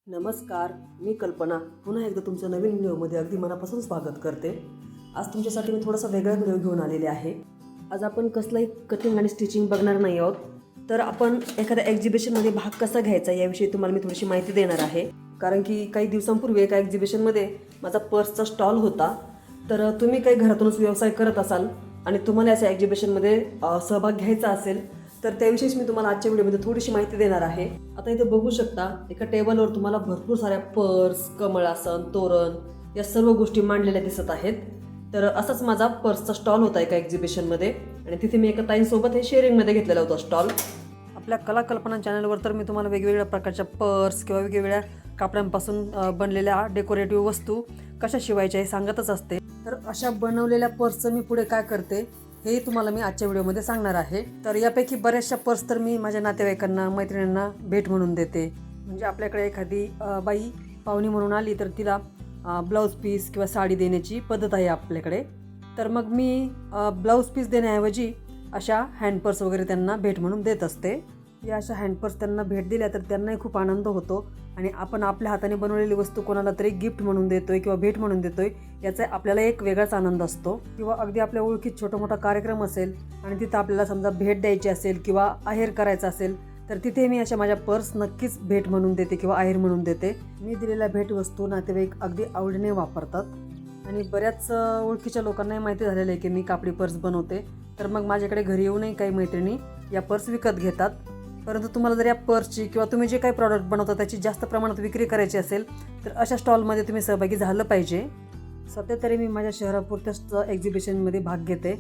नमस्कार, मी कल्पना पुन्हा एकदा तुमच्या नवीन व्हिडिओमध्ये अगदी मनापासून स्वागत करते. आज तुमच्यासाठी मी थोडासा वेगळा व्हिडिओ घेऊन आलेले आहे. आज आपण कसलाही कटिंग आणि स्टिचिंग बघणार नाही आहोत, तर आपण एखाद्या एक्झिबिशनमध्ये भाग कसा घ्यायचा याविषयी तुम्हाला मी थोडीशी माहिती देणार आहे. कारण की काही दिवसांपूर्वी एका एक्झिबिशनमध्ये माझा पर्सचा स्टॉल होता. तर तुम्ही काही घरातूनच व्यवसाय करत असाल आणि तुम्हाला अशा एक्झिबिशनमध्ये सहभाग घ्यायचा असेल तर त्याविषयीच मी तुम्हाला आजच्या व्हिडिओमध्ये थोडीशी माहिती देणार आहे. आता इथे बघू शकता, एका टेबलवर तुम्हाला भरपूर साऱ्या पर्स, कमळासन, तोरण या सर्व गोष्टी मांडलेल्या दिसत आहेत. तर असाच माझा पर्सचा स्टॉल होता एका एक्झिबिशनमध्ये आणि तिथे मी एका ताईंसोबत हे शेअरिंगमध्ये घेतलेला होता स्टॉल. आपल्या कला कल्पना चॅनलवर तर मी तुम्हाला वेगवेगळ्या प्रकारच्या पर्स किंवा वेगवेगळ्या कापडांपासून बनलेल्या डेकोरेटिव्ह वस्तू कशा शिवायच्या हे सांगतच असते. तर अशा बनवलेल्या पर्सचं मी पुढे काय करते हे तुम्हाला मी आजच्या व्हिडिओमध्ये सांगणार आहे. तर यापैकी बऱ्याचशा पर्स तर मी माझ्या नातेवाईकांना, मैत्रिणींना भेट म्हणून देते. म्हणजे आपल्याकडे एखादी बाई पाहुणी म्हणून आली तर तिला ब्लाऊज पीस किंवा साडी देण्याची पद्धत आहे आपल्याकडे. तर मग मी ब्लाऊज पीस देण्याऐवजी अशा हँड पर्स वगैरे त्यांना भेट म्हणून देत असते. या अशा हँड पर्स त्यांना भेट दिल्या तर त्यांनाही खूप आनंद होतो आणि आपण आपल्या हाताने बनवलेली वस्तू कोणाला तरी गिफ्ट म्हणून देतोय किंवा भेट म्हणून देतोय याचा आपल्याला एक वेगळाच आनंद असतो. किंवा अगदी आपल्या ओळखीत छोटा मोठा कार्यक्रम असेल आणि तिथं आपल्याला समजा भेट द्यायची असेल किंवा आहेर करायचा असेल तर तिथे मी अशा माझ्या पर्स नक्कीच भेट म्हणून देते किंवा आहेर म्हणून देते. मी दिलेल्या भेट वस्तू नातेवाईक अगदी आवडीने वापरतात आणि बऱ्याच ओळखीच्या लोकांनाही माहिती झालेलं आहे की मी कापडी पर्स बनवते. तर मग माझ्याकडे घरी येऊनही काही मैत्रिणी या पर्स विकत घेतात. परंतु तुम्हाला जर या पर्सची किंवा तुम्ही जे काही प्रॉडक्ट बनवता त्याची जास्त प्रमाणात विक्री करायची असेल तर अशा स्टॉलमध्ये तुम्ही सहभागी झालं पाहिजे. सध्या तरी मी माझ्या शहरापुरत्याच एक्झिबिशनमध्ये भाग घेते,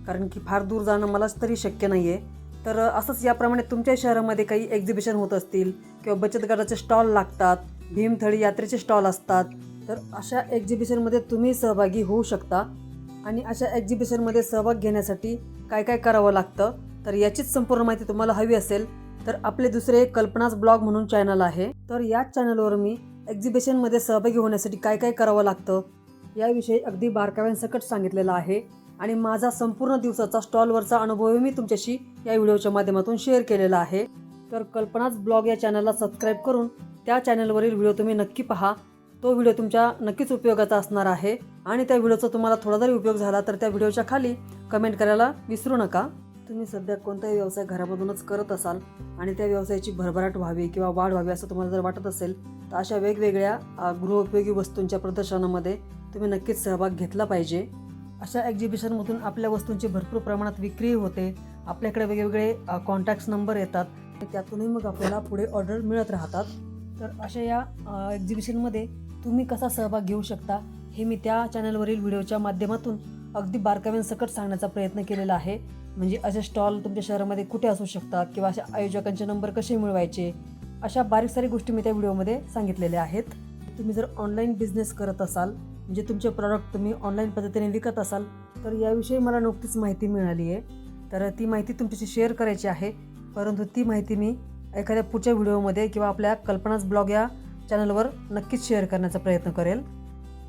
कारण की फार दूर जाणं मलाच तरी शक्य नाही आहे. तर असंच याप्रमाणे तुमच्या शहरामध्ये काही एक्झिबिशन होत असतील किंवा बचत गटाचे स्टॉल लागतात, भीमथडी यात्रेचे स्टॉल असतात, तर अशा एक्झिबिशनमध्ये तुम्ही सहभागी होऊ शकता. आणि अशा एक्झिबिशनमध्ये सहभाग घेण्यासाठी काय काय करावं लागतं तर याचीच संपूर्ण माहिती तुम्हाला हवी असेल तर आपले दुसरे कल्पनाच ब्लॉग म्हणून चॅनल आहे. तर याच चॅनलवर मी एक्झिबिशनमध्ये सहभागी होण्यासाठी काय काय करावं लागतं याविषयी अगदी बारकाव्यांसकट सांगितलेलं आहे. आणि माझा संपूर्ण दिवसाचा स्टॉलवरचा अनुभवही मी तुमच्याशी या व्हिडिओच्या माध्यमातून शेअर केलेला आहे. तर कल्पनाच ब्लॉग या चॅनलला सबस्क्राईब करून त्या चॅनलवरील व्हिडिओ तुम्ही नक्की पहा. तो व्हिडिओ तुमच्या नक्कीच उपयोगाचा असणार आहे. आणि त्या व्हिडिओचा तुम्हाला थोडा जरी उपयोग झाला तर त्या व्हिडिओच्या खाली कमेंट करायला विसरू नका. तुम्ही सध्या कोणताही व्यवसाय घरामधूनच करत असाल आणि त्या व्यवसायाची भरभराट व्हावी किंवा वाढ व्हावी असं तुम्हाला जर वाटत असेल तर अशा वेगवेगळ्या गृहोपयोगी वस्तूंच्या प्रदर्शनामध्ये तुम्ही नक्कीच सहभाग घेतला पाहिजे. अशा एक्झिबिशनमधून आपल्या वस्तूंची भरपूर प्रमाणात विक्री होते. आपल्याकडे वेगवेगळे कॉन्टॅक्ट्स नंबर येतात आणि त्यातूनही मग आपल्याला पुढे ऑर्डर मिळत राहतात. तर अशा या एक्झिबिशनमध्ये तुम्ही कसा सहभाग घेऊ शकता हे मी त्या चॅनलवरील व्हिडिओच्या माध्यमातून अगदी बारकाव्यांसकट सांगण्याचा प्रयत्न केलेला आहे. म्हणजे असे स्टॉल तुमच्या शहरामध्ये कुठे असू शकतात किंवा अशा आयोजकांचे नंबर कसे मिळवायचे अशा बारीक सारी गोष्टी मी त्या व्हिडिओमध्ये सांगितलेल्या आहेत. तुम्ही जर ऑनलाईन बिझनेस करत असाल, म्हणजे तुमचे प्रॉडक्ट तुम्ही ऑनलाईन पद्धतीने विकत असाल तर याविषयी मला नुकतीच माहिती मिळाली आहे. तर ती माहिती तुमच्याशी शेअर करायची आहे, परंतु ती माहिती मी एखाद्या पुढच्या व्हिडिओमध्ये किंवा आपल्या कल्पनाच ब्लॉग या चॅनलवर नक्कीच शेअर करण्याचा प्रयत्न करेल.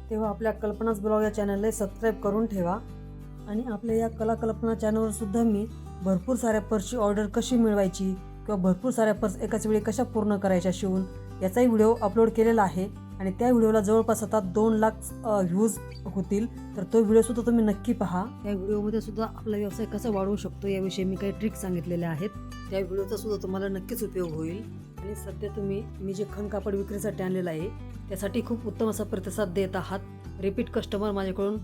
तेव्हा आपल्या कल्पनाच ब्लॉग या चॅनलला सबस्क्राईब करून ठेवा. आणि आपल्या या कला कल्पना चॅनलवर सुद्धा मी भरपूर साऱ्या पर्सची ऑर्डर कशी मिळवायची किंवा भरपूर साऱ्या पर्स एकाच वेळी कशा पूर्ण करायच्या शिवून याचाही व्हिडिओ अपलोड केलेला आहे. आणि त्या व्हिडिओला जवळपास आता 2 लाख व्ह्यूज होतील. तर तो व्हिडिओसुद्धा तुम्ही नक्की पहा. त्या व्हिडिओमध्ये सुद्धा आपला व्यवसाय कसा वाढवू शकतो याविषयी मी काही ट्रिक सांगितलेल्या आहेत. त्या व्हिडिओचा सुद्धा तुम्हाला नक्कीच उपयोग होईल. आणि सध्या तुम्ही मी जे खण कापड विक्रीसाठी आणलेलं आहे त्यासाठी खूप उत्तम असा प्रतिसाद देत आहात. रिपीट कस्टमर माझ्याकडून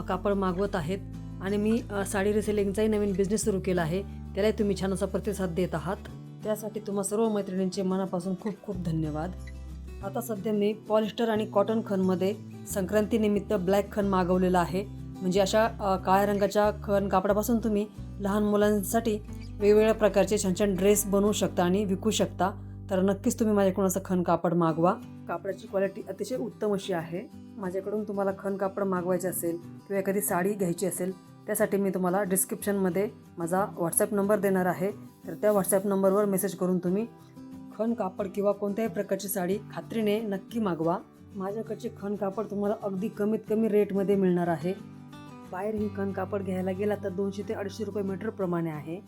कापड मागवत आहेत आणि मी साडी रिसेलिंगचाही नवीन बिझनेस सुरू केला आहे, त्यालाही तुम्ही छान असा प्रतिसाद देत आहात. त्यासाठी तुम्हा सर्व मैत्रिणींचे मनापासून खूप खूप धन्यवाद. आता सध्या मी पॉलिस्टर आणि कॉटन खणमध्ये संक्रांतीनिमित्त ब्लॅक खण मागवलेला आहे. म्हणजे अशा काळ्या रंगाच्या खण कापडापासून तुम्ही लहान मुलांसाठी वेगवेगळ्या प्रकारचे छान छान ड्रेस बनवू शकता आणि विकू शकता. तर नक्कीच तुम्ही माझ्याकडून असं खण कापड मागवा. कापडाची क्वालिटी अतिशय उत्तम अशी आहे. माझ्याकडून तुम्हाला खण कापड मागवायचे असेल किंवा एखादी साडी घ्यायची असेल त्यासाठी मी तुम्हाला डिस्क्रिप्शनमध्ये माझा व्हॉट्सॲप नंबर देणार आहे. तर त्या व्हॉट्सॲप नंबरवर मेसेज करून तुम्ही खण कापड किंवा कोणत्याही प्रकारची साडी खात्रीने नक्की मागवा. माझ्याकडचे खण कापड तुम्हाला अगदी कमीत कमी रेटमध्ये मिळणार आहे. बाहेर ही खण कापड घ्यायला गेला तर 200 ते 250 रुपये मीटर प्रमाणे आहे.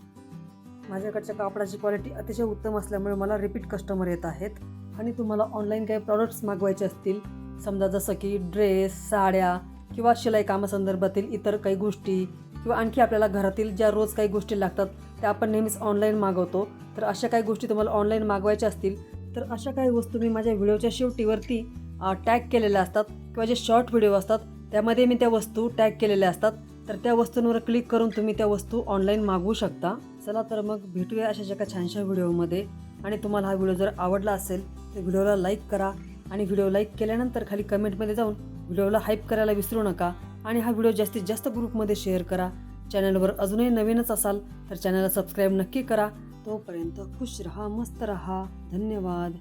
माझ्याकडच्या कापडाची क्वालिटी अतिशय उत्तम असल्यामुळे मला रिपीट कस्टमर येत आहेत. आणि तुम्हाला ऑनलाईन काही प्रॉडक्ट्स मागवायचे असतील, समजा जसं की ड्रेस, साड्या किंवा शिलाई कामासंदर्भातील इतर काही गोष्टी किंवा आणखी आपल्याला घरातील ज्या रोज काही गोष्टी लागतात त्या आपण नेहमीच ऑनलाईन मागवतो, तर अशा काही गोष्टी तुम्हाला ऑनलाईन मागवायच्या असतील तर अशा काही वस्तू मी माझ्या व्हिडिओच्या शेवटीवरती टॅग केलेल्या असतात किंवा जे शॉर्ट व्हिडिओ असतात त्यामध्ये मी त्या वस्तू टॅग केलेल्या असतात, तर त्या वस्तूंवर क्लिक करून तुम्ही त्या वस्तू ऑनलाईन मागवू शकता. चला तर मग भेटूया अशाच एका छानशा व्हिडिओमध्ये. आणि तुम्हाला हा व्हिडिओ जर आवडला असेल तर व्हिडिओला लाईक करा आणि व्हिडिओ लाईक केल्यानंतर खाली कमेंटमध्ये जाऊन व्हिडिओला हाईप करायला विसरू नका आणि हा व्हिडिओ जास्तीत जास्त ग्रुपमध्ये शेअर करा. चॅनलवर अजूनही नवीनच असाल तर चॅनलला सबस्क्राईब नक्की करा. तोपर्यंत खुश रहा, मस्त रहा. धन्यवाद.